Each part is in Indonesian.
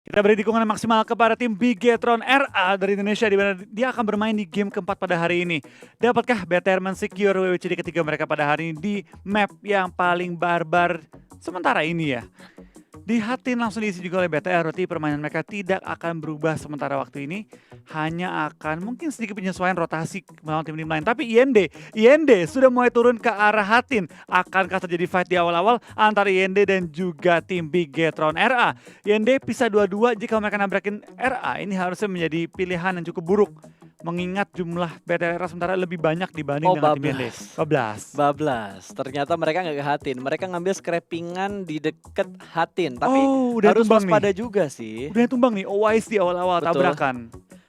Kita beri dukungan yang maksimal kepada tim Bigetron RA dari Indonesia, di mana dia akan bermain di game keempat pada hari ini. Dapatkah BTR men-secure WWCD ketiga mereka pada hari ini di map yang paling barbar sementara ini ya? Di Hatin langsung diisi juga oleh BTR, berarti permainan mereka tidak akan berubah sementara waktu ini. Hanya akan mungkin sedikit penyesuaian rotasi melawan tim-tim lain. Tapi IND sudah mulai turun ke arah Hatin. Akankah terjadi fight di awal-awal antara IND dan juga tim Bigetron RA? IND bisa dua-dua jika mereka nabrakin RA. Ini harusnya menjadi pilihan yang cukup buruk. Mengingat jumlah BTR sementara lebih banyak dibanding Oh, dengan tim IND. bablas. 12. Bablas. Ternyata mereka nggak ke Hatin. Mereka ngambil scrappingan di deket Hatin. Tapi Oh, udah harus tumbang nih. waspada juga sih. Udah tumbang nih, OYS di awal-awal Betul. tabrakan.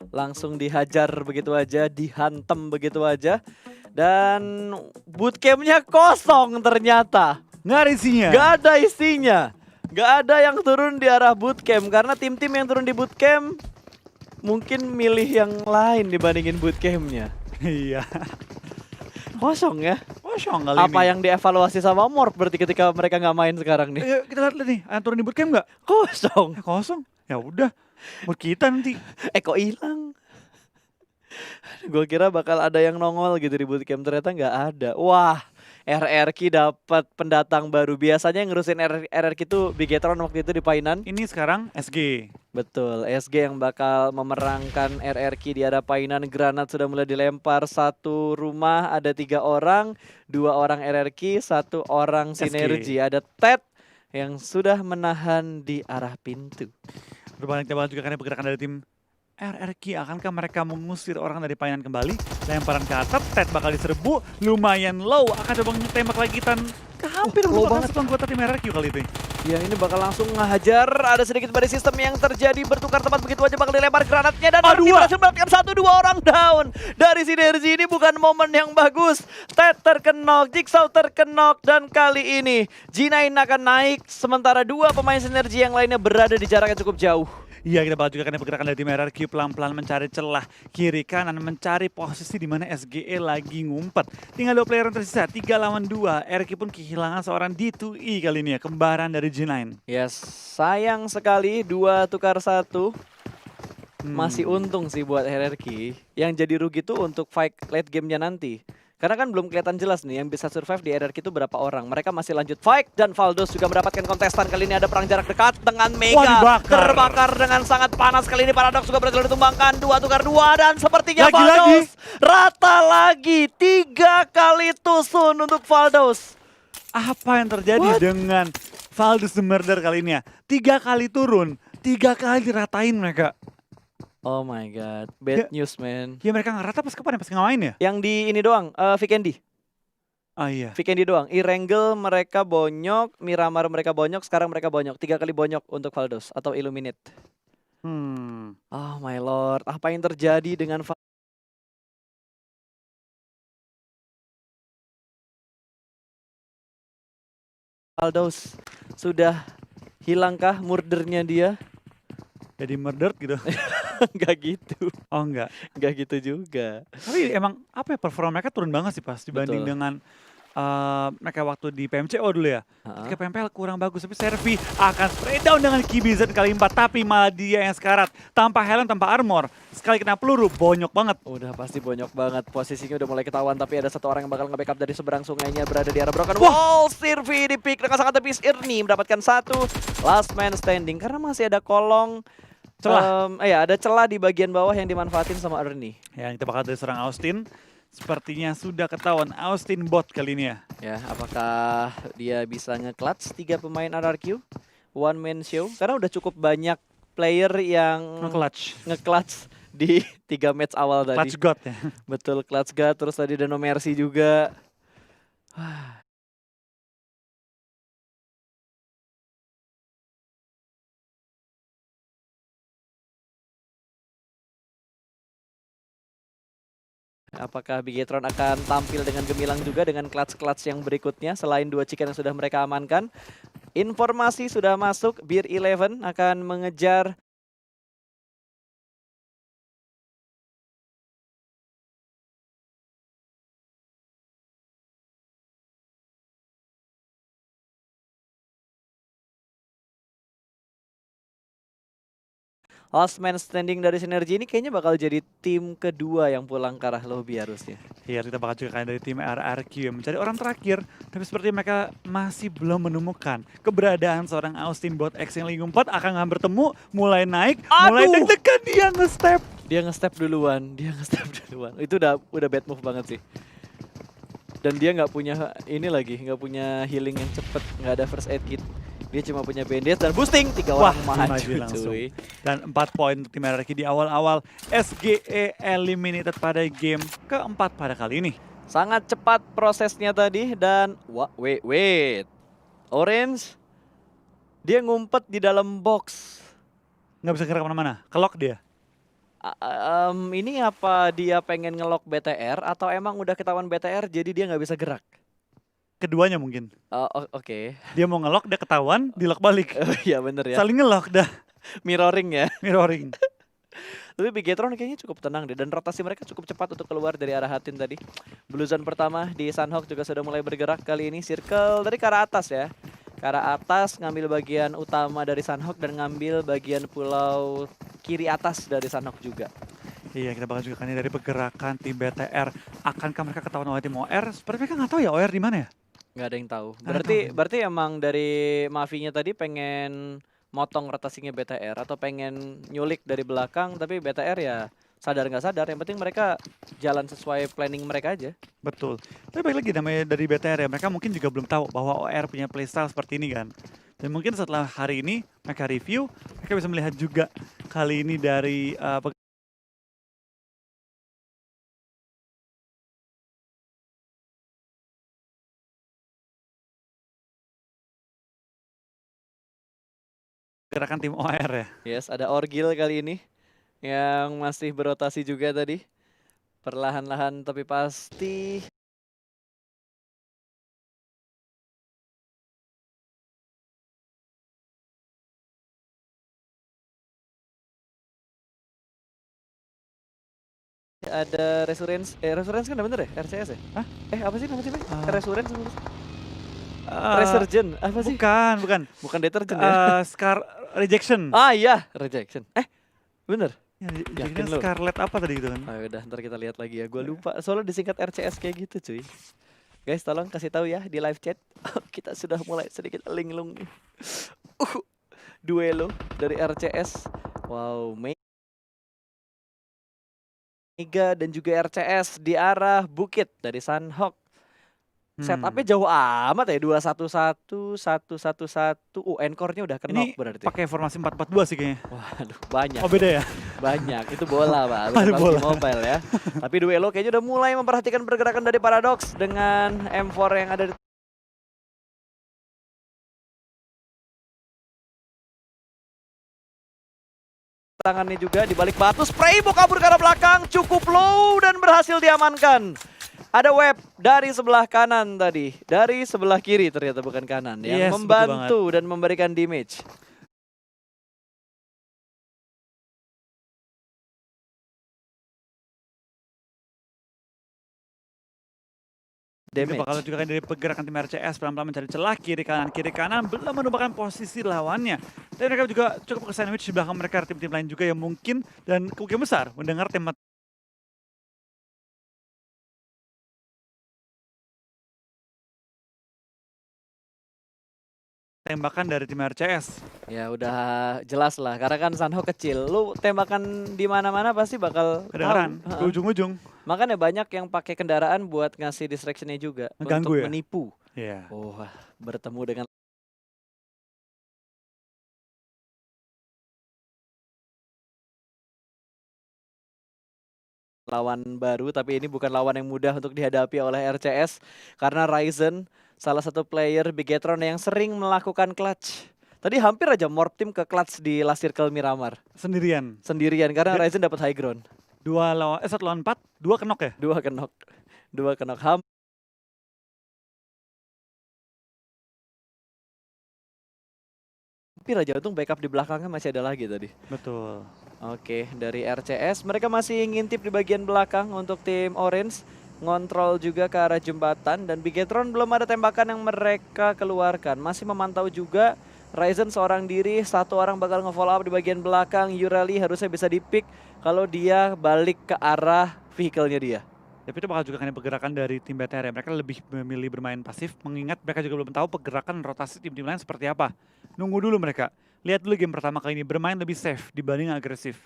Langsung dihajar begitu aja, dihantem begitu aja. Dan bootcampnya kosong ternyata. Nggak ada isinya. Gak ada isinya. Gak ada yang turun di arah bootcamp. Karena tim-tim yang turun di bootcamp mungkin milih yang lain dibandingin bootcampnya. Iya. Kosong ya. Kosong kali Apa ini. yang dievaluasi sama Morp berarti ketika mereka nggak main sekarang nih? Ayo kita lihat nih, ada yang turun di bootcamp nggak? Kosong. Kosong. Ya udah, buat kita nanti. Kok hilang? Gue kira bakal ada yang nongol gitu di bootcamp, ternyata nggak ada. Wah, RRQ dapat pendatang baru. Biasanya yang ngurusin RRQ itu Bigetron waktu itu di Painan. Ini sekarang SG. Betul, SG yang bakal memerangkan RRQ di arah Painan. Granat sudah mulai dilempar. Satu rumah ada 3 orang, 2 orang RRQ, 1 orang sinergi. Ada Ted yang sudah menahan di arah pintu. Berbalik banget juga karena pergerakan dari tim RRQ. Akankah mereka mengusir orang dari Painan kembali? Lemparan ke atap, Ted bakal diserbu. Lumayan low, akan coba tembak lagi tan. Hampir low merupakan banget. satu anggota tim RRQ kali itu. Ya, ini bakal langsung ngehajar. Ada sedikit body sistem yang terjadi, bertukar tempat begitu aja, bakal dilempar granatnya dan Ardi berhasil mendapatkan 1-2 orang down. Dari sinergi ini bukan momen yang bagus. Ted terkenok, Jigsaw terkenok, dan kali ini G9 akan naik sementara 2 pemain sinergi yang lainnya berada di jarak yang cukup jauh. Iya, kita bakal juga karena pergerakan dari tim RRQ pelan-pelan mencari celah kiri kanan, mencari posisi di mana SGE lagi ngumpet. Tinggal 2 player yang tersisa, 3 lawan 2. RRQ pun kehilangan seorang D2E kali ini ya, kembaran dari G9. Yes, sayang sekali 2 tukar 1. Masih untung sih buat RRQ. Yang jadi rugi tuh untuk fight late gamenya nanti. Karena kan belum kelihatan jelas nih yang bisa survive di RRQ itu berapa orang. Mereka masih lanjut fight dan Valdos juga mendapatkan kontestan. Kali ini ada perang jarak dekat dengan Mega. Terbakar dengan sangat panas. Kali ini Paradox juga berhasil ditumbangkan. 2 tukar 2 dan sepertinya Valdos rata lagi. 3 kali tusun untuk Valdos. Apa yang terjadi dengan Valdos the Murder kali ini ya? 3 kali turun, 3 kali diratain mereka. Oh my god, bad news man. Ya mereka nggak rata pas kapan ya? Pas ngapain ya? Yang di ini doang, Vikendi. Oh iya. Vikendi doang. Irangel mereka bonyok, Miramar mereka bonyok, sekarang mereka bonyok. 3 kali bonyok untuk Valdos atau Illuminate. Oh my lord, apa yang terjadi dengan Valdos? Sudah hilangkah murdernya dia? Jadi murdered gitu? Enggak gitu. Oh enggak? Enggak gitu juga. Tapi emang apa ya, performa mereka turun banget sih pas dibanding dengan mereka waktu di PMCO dulu ya. Ketika PMPL kurang bagus, tapi Servi akan spray down dengan KBZ kali 4. Tapi malah dia yang sekarat, tanpa helm, tanpa armor. Sekali kena peluru, bonyok banget. Udah pasti bonyok banget, posisinya udah mulai ketahuan. Tapi ada 1 orang yang bakal nge-backup dari seberang sungainya, berada di arah Broken Wall. Servi di pick dengan sangat tipis. Irni mendapatkan 1 last man standing. Karena masih ada kolong celah. Ada celah di bagian bawah yang dimanfaatin sama Ernie. Ya, kita bakal dari serang Austin. Sepertinya sudah ketahuan Austin bot kali ini ya. Ya, apakah dia bisa nge-clutch 3 pemain RRQ? One man show. Karena udah cukup banyak player yang nge-clutch di 3 match awal tadi. Clutch God ya. Betul, clutch God. Terus tadi ada No Mercy juga. Apakah Bigetron akan tampil dengan gemilang juga dengan clutch-clutch yang berikutnya selain 2 chicken yang sudah mereka amankan? Informasi sudah masuk, Beer 11 akan mengejar last man standing dari Sinergi ini kayaknya bakal jadi tim kedua yang pulang ke arah lobby harusnya. Iya, kita bakal juga kayak dari tim RRQ yang mencari orang terakhir, tapi seperti mereka masih belum menemukan keberadaan seorang Austin Bot X yang lagi ngumpet, akan nggak bertemu, mulai naik, mulai Aduh! deg-degan dia nge-step. Dia nge-step duluan. Itu udah bad move banget sih. Dan dia nggak punya ini lagi, nggak punya healing yang cepet, nggak ada first aid kit. Dia cuma punya bandage dan boosting, 3 Wah, orang maju langsung. cuy. Dan 4 poin untuk tim RRQ di awal-awal. SGE eliminated pada game keempat pada kali ini. Sangat cepat prosesnya tadi dan wait. Orange dia ngumpet di dalam box. Nggak bisa gerak kemana-mana, kelok dia. Ini apa dia pengen ngelok BTR atau emang udah ketahuan BTR jadi dia nggak bisa gerak? Keduanya mungkin. Oke. Dia mau ngelok, dia ketahuan, dilok balik. Iya bener ya. Saling ngelok dah, Mirroring ya. mirroring. Tapi Bigetron kayaknya cukup tenang deh dan rotasi mereka cukup cepat untuk keluar dari arah Hatin tadi. Blue Zone pertama di Sunhawk juga sudah mulai bergerak kali ini. Circle dari ke arah atas ya. Ke arah atas ngambil bagian utama dari Sunhawk dan ngambil bagian pulau kiri atas dari Sunhawk juga. Iya, kita bakal juga kan dari pergerakan tim BTR. Akankah mereka ketahuan oleh tim OR? Seperti mereka nggak tahu ya OR di mana ya? Nggak ada yang tahu. Nggak ada yang Berarti emang dari Mavinya tadi pengen motong rotasinya BTR atau pengen nyulik dari belakang, tapi BTR ya sadar nggak sadar. Yang penting mereka jalan sesuai planning mereka aja. Betul. Tapi balik lagi namanya dari BTR ya, mereka mungkin juga belum tahu bahwa OR punya playstyle seperti ini kan. Dan mungkin setelah hari ini mereka review, mereka bisa melihat juga kali ini dari gerakan tim OR ya. Yes, ada Orgil kali ini yang masih berotasi juga tadi. Perlahan-lahan tapi pasti. Ada Resurrence, Resurrence kan udah bener ya? RCS ya? Hah? Apa sih nama timnya? Ah. Resurrence? Resurgent, apa sih? Bukan. Bukan detergent ya? Scar Rejection. Iya, Rejection. Bener? Ya, Yakin lo? Scarlet apa tadi gitu kan? Udah, ntar kita lihat lagi ya. Gue lupa, soalnya disingkat RCS kayak gitu cuy. Guys, tolong kasih tahu ya di live chat. Kita sudah mulai sedikit linglung nih. Duelo dari RCS. Wow, Mega dan juga RCS di arah Bukit dari Sunhawk. Setupnya jauh amat ya, 2-1-1, 1-1-1. Encore-nya udah Ini kenok berarti. pakai formasi 4-4-2 sih kayaknya. Waduh, banyak. Oh beda ya? Banyak, itu bola Pak, Aduh, bukan bola. PUBG Mobile ya. Tapi Duelo kayaknya udah mulai memperhatikan pergerakan dari Paradox dengan M4 yang ada di tangannya juga di balik batu. Spray mau kabur ke arah belakang, cukup low dan berhasil diamankan. Ada web dari sebelah kanan tadi, dari sebelah kiri ternyata bukan kanan, yang Yes, betul membantu dan memberikan damage. Ini bakal juga kan dari pergerakan tim RCS pelan-pelan mencari celah kiri kanan belum menemukan posisi lawannya. Dan mereka juga cukup ke sandwich di belakang mereka tim-tim lain juga yang mungkin dan kemungkinan besar mendengar tembak tembakan dari tim RCS. Ya udah jelas lah, karena kan Sunhawk kecil. Lu tembakan di mana-mana pasti bakal Kedengaran tahu. ke ujung-ujung. Makanya banyak yang pakai kendaraan buat ngasih distractionnya juga Ngeganggu untuk ya? menipu. Iya. Oh, bertemu dengan lawan baru, tapi ini bukan lawan yang mudah untuk dihadapi oleh RCS karena Ryzen salah satu player Bigetron yang sering melakukan clutch. Tadi hampir aja morph tim ke clutch di last circle Miramar Sendirian. karena Ryzen dapat high ground. 1 lawan 4, 2 kenok ya? 2 kenok. Hampir aja, untung backup di belakangnya masih ada lagi tadi. Betul. Oke, dari RCS mereka masih ngintip di bagian belakang untuk tim Orange, ngontrol juga ke arah jembatan dan Bigetron belum ada tembakan yang mereka keluarkan, masih memantau juga Ryzen seorang diri, satu orang bakal nge-follow up di bagian belakang. Yurali harusnya bisa di-pick kalau dia balik ke arah vehicle-nya dia. Tapi itu bakal juga kan pergerakan dari tim BTR ya. Mereka lebih memilih bermain pasif, mengingat mereka juga belum tahu pergerakan rotasi tim-tim lain seperti apa. Nunggu dulu mereka. Lihat dulu game pertama kali ini, bermain lebih safe dibanding agresif.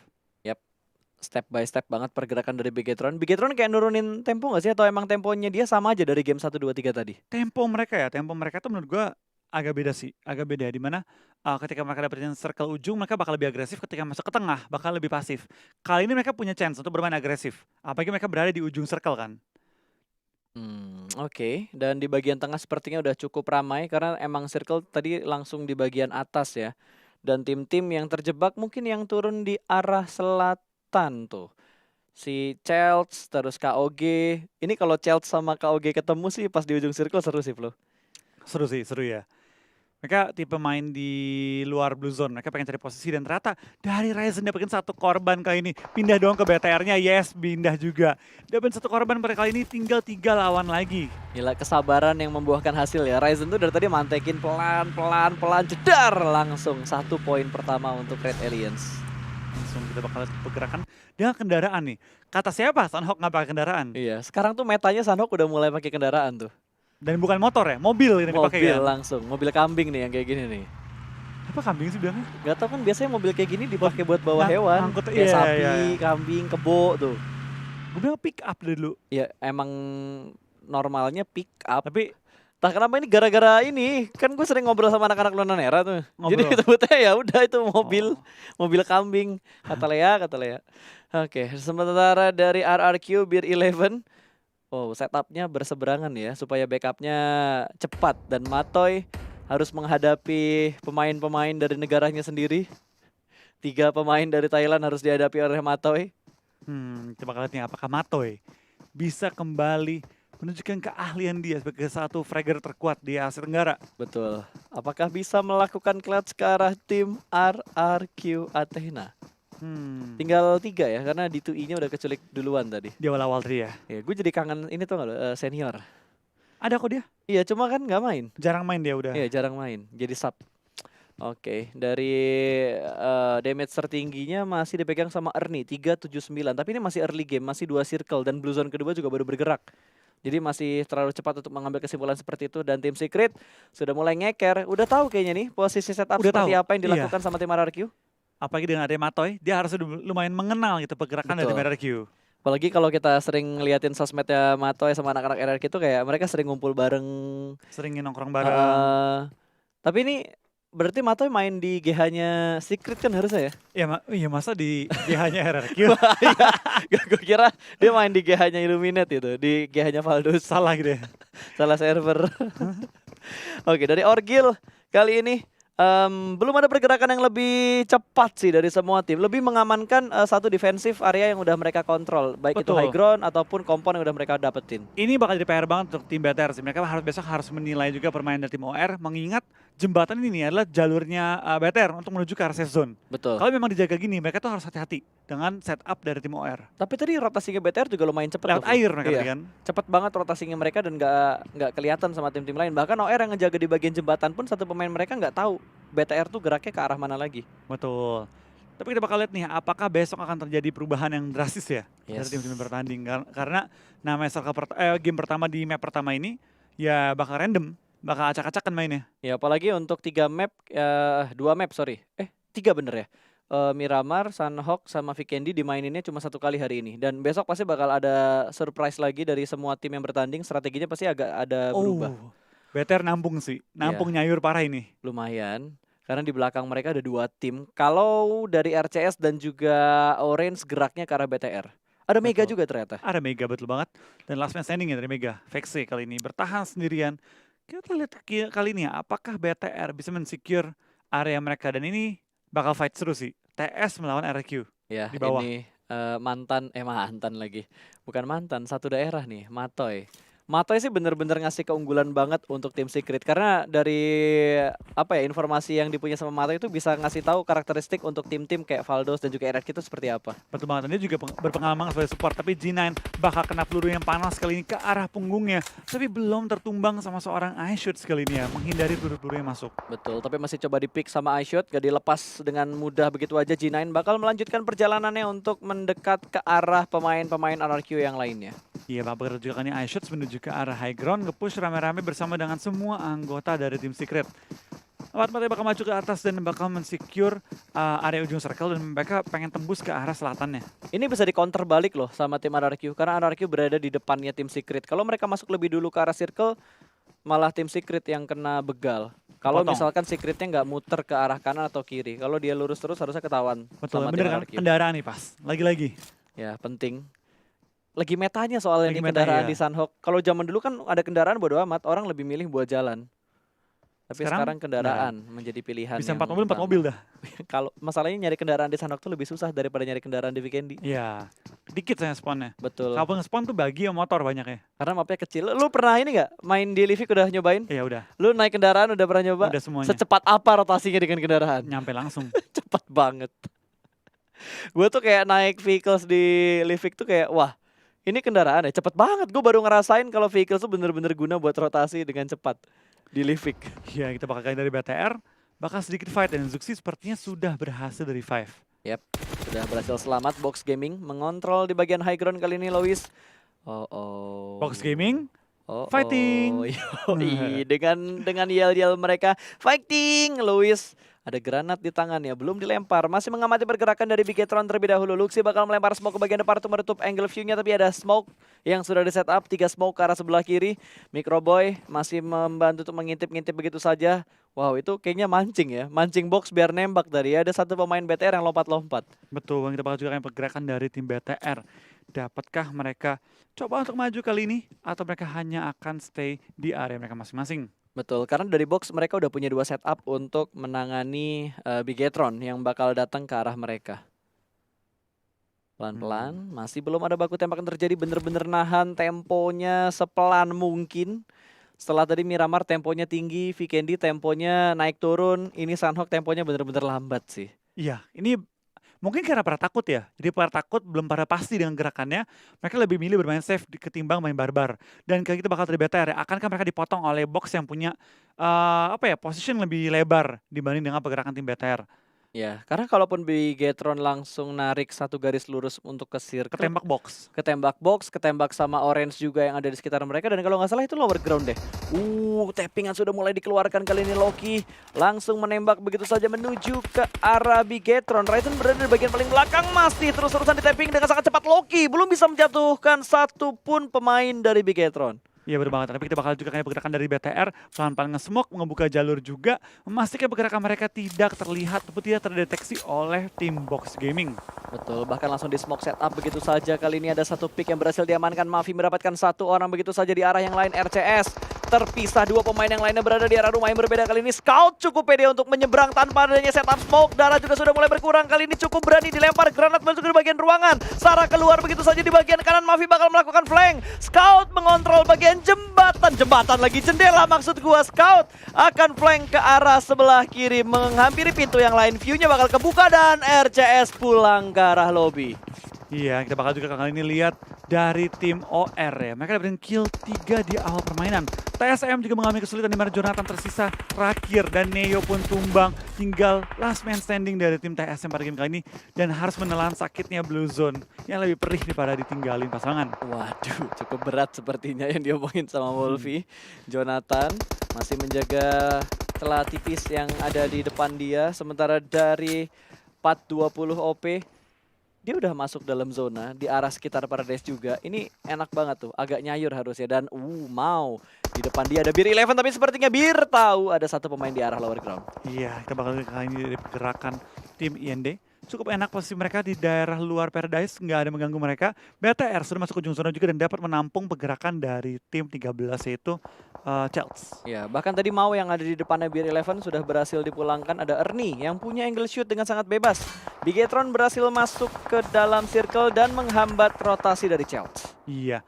Step by step banget pergerakan dari Bigetron. Bigetron kayak nurunin tempo nggak sih? Atau emang temponya dia sama aja dari game 1, 2, 3 tadi? Tempo mereka tuh menurut gua agak beda sih. Agak beda di mana ketika mereka dapetin circle ujung, mereka bakal lebih agresif. Ketika masuk ke tengah, bakal lebih pasif. Kali ini mereka punya chance untuk bermain agresif. Apalagi mereka berada di ujung circle kan. Oke. Dan di bagian tengah sepertinya udah cukup ramai karena emang circle tadi langsung di bagian atas ya. Dan tim-tim yang terjebak mungkin yang turun di arah selatan tuh. Si Chelsea, terus KOG. Ini kalau Chelsea sama KOG ketemu sih pas di ujung circle seru sih, Flo. Seru sih, seru ya. Mereka tipe main di luar blue zone. Mereka pengen cari posisi dan ternyata dari Ryzen dapetin satu korban kali ini. Pindah dong ke BTR-nya, yes, pindah juga. Dapetin satu korban pada kali ini, tinggal 3 lawan lagi. Gila, kesabaran yang membuahkan hasil ya. Ryzen tuh dari tadi mantekin pelan, jedar langsung 1 poin pertama untuk Red Aliens. Langsung kita bakal lihat pergerakan dengan kendaraan nih. Kata siapa? Sunhawk nggak pakai kendaraan. Iya, sekarang tuh metanya Sunhawk udah mulai pakai kendaraan tuh. Dan bukan motor ya, mobil yang dipakai Mobil kan. langsung, mobil kambing nih yang kayak gini nih. Apa kambing sih bilangnya? Gak tau kan biasanya mobil kayak gini dipakai buat bawa hewan. Angkut, Kayak iya, sapi, iya. kambing, kebo tuh. Gue bilang pick up dari dulu. Ya emang normalnya pick up. Tapi Entah kenapa ini gara-gara ini kan gue sering ngobrol sama anak-anak Lunanera tuh. Jadi Ngobrol. sebutnya ya udah itu mobil Oh. mobil kambing kata Lea. Oke, sementara dari RRQ Beer 11, oh setupnya berseberangan ya supaya backupnya cepat dan Matoy harus menghadapi pemain-pemain dari negaranya sendiri. 3 pemain dari Thailand harus dihadapi oleh Matoy. Kita bakal lihat nih apakah Matoy bisa kembali menunjukkan keahlian dia sebagai satu fragger terkuat di Asia Tenggara. Betul. Apakah bisa melakukan clutch ke arah tim RRQ Athena? Tinggal 3 ya, karena D2E-nya udah keculik duluan tadi. Di awal-awal tadi ya. Ya, gue jadi kangen ini tuh nggak lo, senior. Ada kok dia, Iya, cuma kan nggak main. jarang main dia udah. Iya, jarang main. Jadi sub. Oke, dari damage tertingginya masih dipegang sama Ernie 379. Tapi ini masih early game, masih 2 circle dan blue zone kedua juga baru bergerak. Jadi masih terlalu cepat untuk mengambil kesimpulan seperti itu dan tim Secret sudah mulai ngeker. Udah tahu kayaknya nih posisi setup Udah seperti tahu, apa yang dilakukan sama tim RRQ. Apalagi dengan ada Matoy, dia harus lumayan mengenal gitu pergerakan dari Betul. RRQ. Apalagi kalau kita sering ngeliatin sosmednya Matoy sama anak-anak RRQ itu kayak mereka sering ngumpul bareng. Seringin nongkrong bareng. Tapi ini berarti Matoy main di GH-nya Secret kan harusnya ya? Iya masa di GH-nya RRQ. Gue kira dia main di GH-nya Illuminate itu, di GH-nya Valdus. Salah gitu ya. Salah server. Oke, dari Orgil kali ini belum ada pergerakan yang lebih cepat sih dari semua tim. Lebih mengamankan satu defensif area yang udah mereka kontrol, baik itu Betul. high ground ataupun kompon yang udah mereka dapetin. Ini bakal jadi PR banget untuk tim BTR sih. Mereka besok harus menilai juga permainan dari tim OR, mengingat jembatan ini adalah jalurnya BTR untuk menuju ke arah safe zone. Betul. Kalau memang dijaga gini, mereka tuh harus hati-hati dengan setup dari tim OR. Tapi tadi rotasinya BTR juga lumayan cepet. Lewat loh. air mereka Iya. tadi kan. Cepet banget rotasinya mereka dan nggak kelihatan sama tim-tim lain. Bahkan OR yang ngejaga di bagian jembatan pun satu pemain mereka nggak tahu BTR tuh geraknya ke arah mana lagi. Betul. Tapi kita bakal lihat nih, apakah besok akan terjadi perubahan yang drastis ya dari Yes. tim-tim bertanding. Karena namanya game pertama di map pertama ini ya bakal random, bakal acak-acakan mainnya. Ya apalagi untuk 3 map, 2 map sorry. 3 bener ya. Miramar, Sunhawk sama Vikendi dimaininnya cuma 1 kali hari ini. Dan besok pasti bakal ada surprise lagi dari semua tim yang bertanding. Strateginya pasti agak ada berubah. BTR nampung sih, nampung nyayur parah ini. Lumayan. Karena di belakang mereka ada 2 tim. Kalau dari RCS dan juga Orange geraknya ke arah BTR. Ada Mega Betul. juga ternyata. Ada Mega betul banget. Dan last man standing ya dari Mega. Vexe kali ini bertahan sendirian. Kita lihat kali ini ya, apakah BTR bisa mensecure area mereka. Dan ini bakal fight seru sih. TS melawan RQ. Ya Di bawah. ini mantan lagi. Bukan mantan, satu daerah nih, Matoy. Matoy sih bener-bener ngasih keunggulan banget untuk tim Secret karena dari apa ya informasi yang dipunya sama Matoy itu bisa ngasih tahu karakteristik untuk tim-tim kayak Valdos dan juga RRQ itu seperti apa. Betul banget, dan dia juga berpengalaman sebagai support, tapi G9 bakal kena peluru yang panas kali ini ke arah punggungnya, tapi belum tertumbang sama seorang iShoot kali ini ya, menghindari peluru-peluru yang masuk. Betul, tapi masih coba di-pick sama iShot, gak dilepas dengan mudah begitu aja. G9 bakal melanjutkan perjalanannya untuk mendekat ke arah pemain-pemain RRQ yang lainnya. Iya, Bapak juga ini iShoot menuju ke arah high ground, nge-push rame-rame bersama dengan semua anggota dari tim Secret. Matanya bakal maju ke atas dan bakal mensecure area ujung circle, dan mereka pengen tembus ke arah selatannya. Ini bisa di-counter balik loh sama tim RRQ, karena RRQ berada di depannya tim Secret. Kalau mereka masuk lebih dulu ke arah circle, malah tim Secret yang kena begal. Kalau Potong. misalkan Secretnya nggak muter ke arah kanan atau kiri, kalau dia lurus terus harusnya ketahuan. Betul, sama bener tim kan? RRQ. Kendaraan nih pas, lagi-lagi. Ya penting. Lagi metanya soalnya Lagi nih meta, kendaraan iya. di Sunhawk. Kalau zaman dulu kan ada kendaraan bodo amat, orang lebih milih buat jalan. Tapi sekarang kendaraan menjadi pilihan. Bisa yang 4 mobil, 4 utama. mobil dah. Kalau masalahnya nyari kendaraan di Sunhawk tuh lebih susah daripada nyari kendaraan di Vikendi. Iya, dikit saya spawnnya. Betul. Kalau nge-spawn tuh bagi sama motor banyak ya. Karena mapnya kecil. Lu pernah ini nggak main di Livik udah nyobain? Iya udah, Lu naik kendaraan udah pernah nyoba? udah semuanya. Secepat apa rotasinya dengan kendaraan? Nyampe langsung. Cepat banget. Gue tuh kayak naik vehicles di Livik tuh kayak wah ini kendaraan ya cepet banget. Gue baru ngerasain kalau vehicles tuh bener-bener guna buat rotasi dengan cepat di Livik. Iya, kita bakal kayak dari BTR, bakal sedikit fight, dan Zuxi sepertinya sudah berhasil dari 5. Yap, sudah berhasil selamat. Box Gaming mengontrol di bagian high ground kali ini, Lois. Box Gaming, Oh, fighting. Yoi, dengan yel-yel mereka fighting. Luis ada granat di tangannya, belum dilempar. Masih mengamati pergerakan dari Bigetron terlebih dahulu. Luxi bakal melempar smoke ke bagian depan untuk menutup angle view-nya, tapi ada smoke yang sudah di setup. 3 smoke ke arah sebelah kiri. Microboy masih membantu untuk mengintip-ngintip begitu saja. Wow, itu kayaknya mancing ya. Mancing box biar nembak tadi. Ada satu pemain BTR yang lompat-lompat. Betul, Bang, kita bakal juga kayak pergerakan dari tim BTR. Dapatkah mereka coba untuk maju kali ini, atau mereka hanya akan stay di area mereka masing-masing? Betul, karena dari box mereka udah punya 2 setup untuk menangani Bigetron yang bakal datang ke arah mereka. Pelan-pelan, masih belum ada baku tembak yang terjadi, bener-bener nahan temponya sepelan mungkin. Setelah tadi Miramar temponya tinggi, Vikendi temponya naik turun, ini Sunhawk temponya bener-bener lambat sih. Iya, ini mungkin karena pada takut ya. Jadi pada takut, belum pada pasti dengan gerakannya. Mereka lebih milih bermain safe ketimbang main barbar. Dan kayak gitu bakal dari BTR ya. Akankah mereka dipotong oleh box yang punya position lebih lebar dibanding dengan pergerakan tim BTR? Ya, karena kalaupun Bigetron langsung narik satu garis lurus untuk ke circle, Ketembak box. ketembak sama Orange juga yang ada di sekitar mereka, dan kalau nggak salah itu lower ground deh. Tappingan sudah mulai dikeluarkan kali ini. Loki langsung menembak begitu saja menuju ke arah Bigetron. Ryzen berada di bagian paling belakang, masih terus-terusan di tapping dengan sangat cepat. Loki belum bisa menjatuhkan satu pun pemain dari Bigetron. Iya bener banget, tapi kita bakal juga kayak pergerakan dari BTR, pelan-pelan nge-smoke, membuka jalur juga, memastikan pergerakan mereka tidak terlihat ataupun tidak terdeteksi oleh tim Box Gaming. Betul, bahkan langsung di smoke setup begitu saja. Kali ini ada satu pick yang berhasil diamankan. Mavi mendapatkan 1 orang begitu saja di arah yang lain. RCS terpisah, 2 pemain yang lainnya berada di arah rumah yang berbeda. Kali ini Scout cukup pede untuk menyeberang tanpa adanya setup smoke. Darah juga sudah mulai berkurang. Kali ini cukup berani dilempar granat masuk ke bagian ruangan. Sarah keluar begitu saja di bagian kanan. Mavi bakal melakukan flank. Scout mengontrol bagian jembatan lagi, jendela maksud gua. Scout akan flank ke arah sebelah kiri, menghampiri pintu yang lain. View-nya bakal kebuka dan RCS pulang ke arah lobby. Iya, kita bakal juga kali ini lihat dari tim OR ya. Mereka dapetin kill 3 di awal permainan. TSM juga mengalami kesulitan di mana Jonathan tersisa terakhir dan Neo pun tumbang. Tinggal last man standing dari tim TSM pada game kali ini dan harus menelan sakitnya Blue Zone yang lebih perih daripada ditinggalin pasangan. Waduh, cukup berat sepertinya yang diomongin sama Wolfie. Jonathan masih menjaga celah tipis yang ada di depan dia. Sementara dari 420 OP, dia udah masuk dalam zona di arah sekitar Paradise juga. Ini enak banget tuh, agak nyayur harusnya. Dan mau di depan dia ada Bir 11, tapi sepertinya Bir tahu ada satu pemain di arah lower ground. Iya, kita bakal lihat kali ini dari pergerakan tim IND. Cukup enak posisi mereka di daerah luar Paradise, nggak ada mengganggu mereka. BTR sudah masuk ke ujung zona juga dan dapat menampung pergerakan dari tim 13 yaitu Chels. Ya, bahkan tadi Mau yang ada di depannya Bir 11 sudah berhasil dipulangkan. Ada Ernie yang punya angle shoot dengan sangat bebas. Bigetron berhasil masuk ke dalam circle dan menghambat rotasi dari Chels. Iya.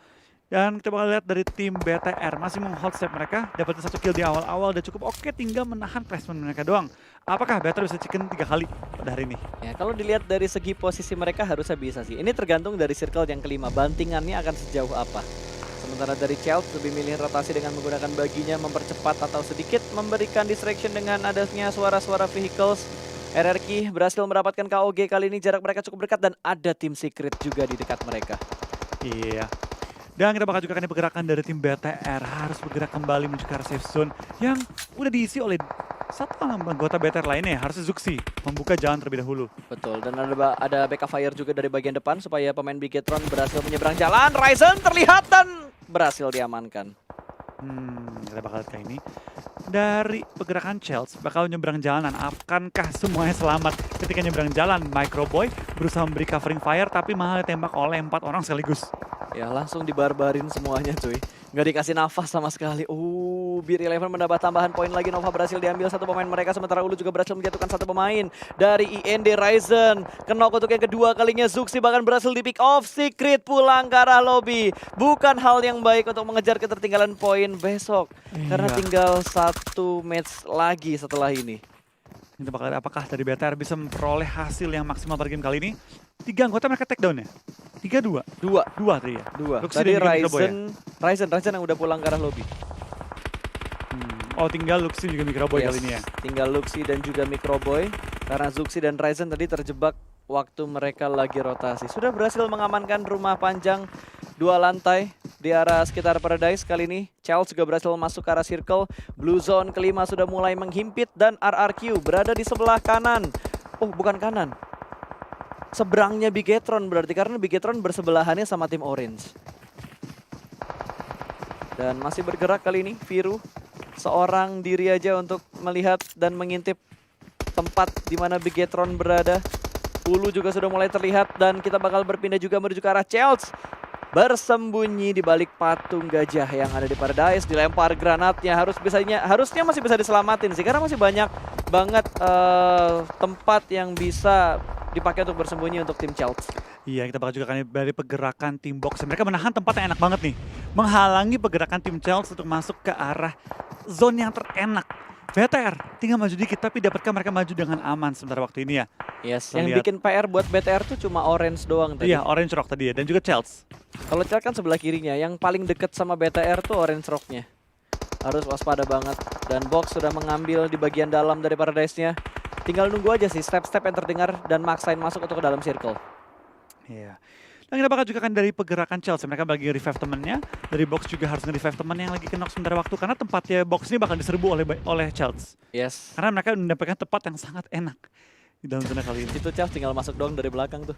Dan kita bakal lihat dari tim BTR masih menghold step mereka, dapetin 1 kill di awal-awal udah cukup oke, tinggal menahan placement mereka doang. Apakah BTR bisa chicken 3 kali pada hari ini? Ya, kalau dilihat dari segi posisi mereka harusnya bisa sih. Ini tergantung dari circle yang kelima, bantingannya akan sejauh apa. Sementara dari Chelt lebih milih rotasi dengan menggunakan baginya mempercepat atau sedikit memberikan distraction dengan adanya suara-suara vehicles. RRQ berhasil mendapatkan KOG kali ini, jarak mereka cukup dekat dan ada tim secret juga di dekat mereka. Iya. Dan kita bakal juga akan pergerakan dari tim BTR harus bergerak kembali menuju ke arah safe zone yang udah diisi oleh satu anggota BTR lainnya, harusnya Zuxi membuka jalan terlebih dahulu. Betul, dan ada backup fire juga dari bagian depan supaya pemain Bigetron berhasil menyeberang jalan. Ryzen terlihat dan berhasil diamankan. Kita bakal lihat kayak ini. Dari pergerakan Chelsea bakal nyebrang jalanan. Akankah semuanya selamat ketika nyebrang jalan? Microboy berusaha memberi covering fire tapi malah ditembak oleh 4 orang sekaligus. Ya langsung dibarbarin semuanya cuy. Nggak dikasih nafas sama sekali. Beer Eleven mendapat tambahan poin lagi. Nova berhasil diambil satu pemain mereka. Sementara Ulu juga berhasil menjatuhkan satu pemain. Dari IND Ryzen. Knock untuk yang kedua kalinya. Zuxi bahkan berhasil di pick off. Secret pulang ke arah lobby. Bukan hal yang baik untuk mengejar ketertinggalan poin besok. Karena tinggal 1 match lagi setelah ini. Kita bakal lihat apakah dari BTR bisa memperoleh hasil yang maksimal pada game kali ini. 3 anggota mereka take down ya? 3-2? 2 tadi ya? 2. Luxi Tadi dan juga Ryzen yang udah pulang ke arah lobby. Oh tinggal Luxi juga Microboy kali ini ya? Tinggal Luxi dan juga Microboy. Karena Zuxi dan Ryzen tadi terjebak waktu mereka lagi rotasi. Sudah berhasil mengamankan rumah panjang 2 lantai di arah sekitar Paradise. Kali ini Charles juga berhasil masuk ke arah circle. Blue Zone kelima sudah mulai menghimpit dan RRQ berada di sebelah kanan. Oh bukan kanan, seberangnya Bigetron berarti, karena Bigetron bersebelahannya sama tim Orange. Dan masih bergerak kali ini Viru, seorang diri aja untuk melihat dan mengintip tempat di mana Bigetron berada. Ulu juga sudah mulai terlihat dan kita bakal berpindah juga menuju ke arah Chelsea. Bersembunyi di balik patung gajah yang ada di Paradise, dilempar granatnya, harusnya masih bisa diselamatin sih, karena masih banyak banget tempat yang bisa dipakai untuk bersembunyi untuk tim Chelsea. Iya, kita bakal juga akan dari pergerakan tim box. Mereka menahan tempat yang enak banget nih, menghalangi pergerakan tim Chelsea untuk masuk ke arah zone yang terenak. BTR tinggal maju dikit, tapi dapatkah mereka maju dengan aman sementara waktu ini ya? Yes, yang bikin PR buat BTR tuh cuma Orange doang tadi. Iya, Orange Rock tadi ya, dan juga Chelsea. Kalau Chelsea kan sebelah kirinya, yang paling deket sama BTR tuh Orange Rocknya. Harus waspada banget. Dan Box sudah mengambil di bagian dalam dari Paradise-nya. Tinggal nunggu aja sih step-step yang terdengar dan maksain masuk untuk ke dalam circle. Iya. Dan kita bakal juga kan dari pergerakan Chelsea, mereka bagi revive temennya. Dari Box juga harus nge-revive temennya yang lagi kena sementara waktu, karena tempatnya Box ini bakal diserbu oleh Chelsea. Yes. Karena mereka mendapatkan tempat yang sangat enak di dalam zona kali ini. Itu Chelsea tinggal masuk doang dari belakang tuh.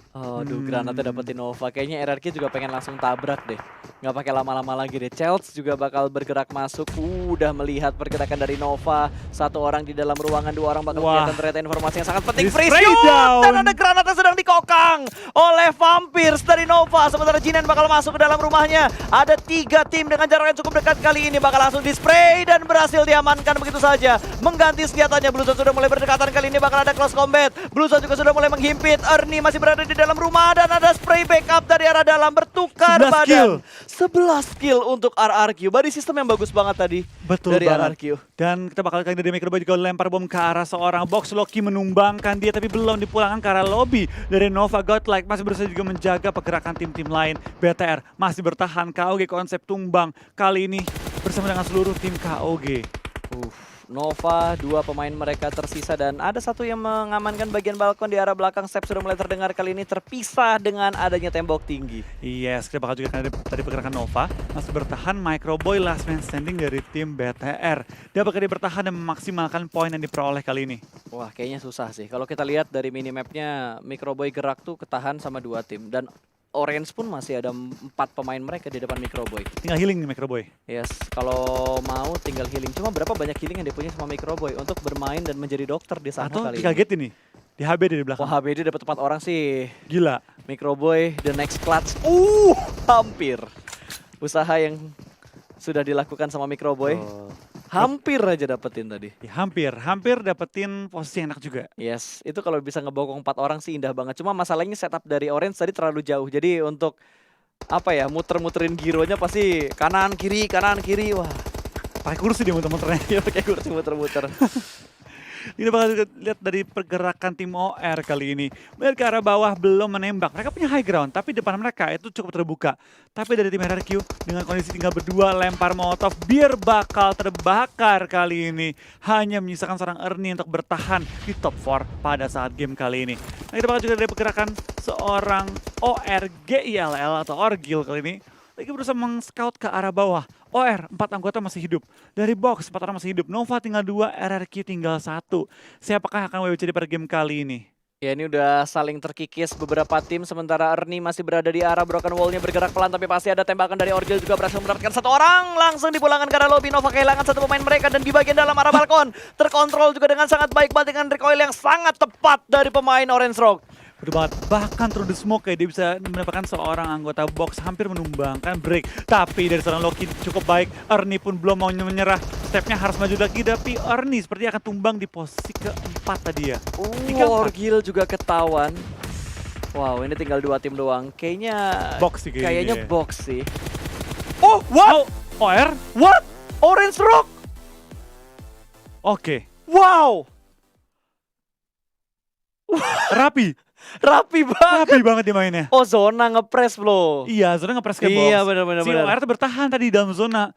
Aduh, granatnya dapetin Nova. Kayaknya RRQ juga pengen langsung tabrak deh. Nggak pakai lama-lama lagi deh. Chelsea juga bakal bergerak masuk. Udah melihat pergerakan dari Nova. 1 orang di dalam ruangan, 2 orang bakal kelihatan ternyata informasi yang sangat penting. Free shoot! Dan ada granat yang sedang dikokang oleh Vampires dari Nova. Sementara Jinan bakal masuk ke dalam rumahnya. Ada 3 tim dengan jarak yang cukup dekat kali ini. Bakal langsung di-spray dan berhasil diamankan begitu saja. Mengganti senjatanya. Blue Zone sudah mulai berdekatan. Kali ini bakal ada close combat. Blue Zone juga sudah mulai menghimpit. Ernie masih berada di dalam rumah dan ada spray backup dari arah dalam, bertukar 11 badan. 11 kill untuk RRQ. Body system yang bagus banget tadi. Betul dari banget. RRQ. Dan kita bakal dari Microboy juga lempar bom ke arah seorang Box. Loki menumbangkan dia tapi belum dipulangkan ke arah lobby. Dari Nova Godlike masih berusaha juga menjaga pergerakan tim-tim lain. BTR masih bertahan. KOG konsep tumbang kali ini bersama dengan seluruh tim KOG. Nova, 2 pemain mereka tersisa dan ada 1 yang mengamankan bagian balkon di arah belakang. Step sudah mulai terdengar kali ini, terpisah dengan adanya tembok tinggi. Yes, kita bakal juga dari pergerakan Nova masih bertahan. Microboy last man standing dari tim BTR. Dapatkah dia bertahan dan memaksimalkan poin yang diperoleh kali ini? Wah, kayaknya susah sih. Kalau kita lihat dari minimapnya, Microboy gerak tuh ketahan sama 2 tim dan Orange pun masih ada 4 pemain mereka di depan Microboy. Tinggal healing nih Microboy. Yes, kalau mau tinggal healing. Cuma berapa banyak healing yang dipunya sama Microboy untuk bermain dan menjadi dokter di sana Atau kali ini. dikaget ini. Di HBD di belakang. Wah, HBD dapat 4 orang sih. Gila. Microboy, the next clutch. Hampir. Usaha yang sudah dilakukan sama Microboy. Hampir aja dapetin tadi. Ya, hampir dapetin posisi yang enak juga. Yes, itu kalau bisa ngebokong 4 orang sih indah banget. Cuma masalahnya setup dari Orange tadi terlalu jauh. Jadi untuk apa ya, muter-muterin gironya pasti kanan kiri. Wah, Pakai kursi dia muter-muternya. dia pakai kursi muter-muter. Ini bakal kita lihat dari pergerakan tim OR kali ini. Melihat ke arah bawah belum menembak. Mereka punya high ground, tapi depan mereka itu cukup terbuka. Tapi dari tim HRQ dengan kondisi tinggal berdua lempar molotov, bir bakal terbakar kali ini. Hanya menyisakan seorang Ernie untuk bertahan di top 4 pada saat game kali ini. Nah, kita bakal juga dari pergerakan seorang ORGILL atau Orgil kali ini. Lagi berusaha meng-scout ke arah bawah. OR, 4 anggota masih hidup. Dari box, 4 orang masih hidup. Nova tinggal 2, RRQ tinggal 1. Siapakah akan WWCD pada game kali ini? Ya ini udah saling terkikis beberapa tim, sementara Ernie masih berada di arah broken wall-nya, bergerak pelan tapi pasti ada tembakan dari Orgil, juga berhasil mendapatkan 1 orang. Langsung dipulangkan ke arah lobby, Nova kehilangan 1 pemain mereka dan di bagian dalam arah balkon. Terkontrol juga dengan sangat baik dengan recoil yang sangat tepat dari pemain Orange Rock. Betul banget, bahkan through the smoke ya, dia bisa mendapatkan seorang anggota box hampir menumbangkan break. Tapi dari seorang Loki cukup baik, Ernie pun belum mau menyerah. Stepnya harus maju lagi, tapi Ernie sepertinya akan tumbang di posisi keempat tadi ya. 3-4. Orgil juga ketahuan. Wow, ini tinggal 2 tim doang. Kayaknya Box sih kayaknya. box sih. Oh, what? OR? What? Orange Rock? Oke, Wow, rapi. rapi banget. Rapi banget dia mainnya. Oh, zona ngepres bro. Iya, zona nge-press ke box. Iya, benar. Si OR tuh bertahan tadi di dalam zona.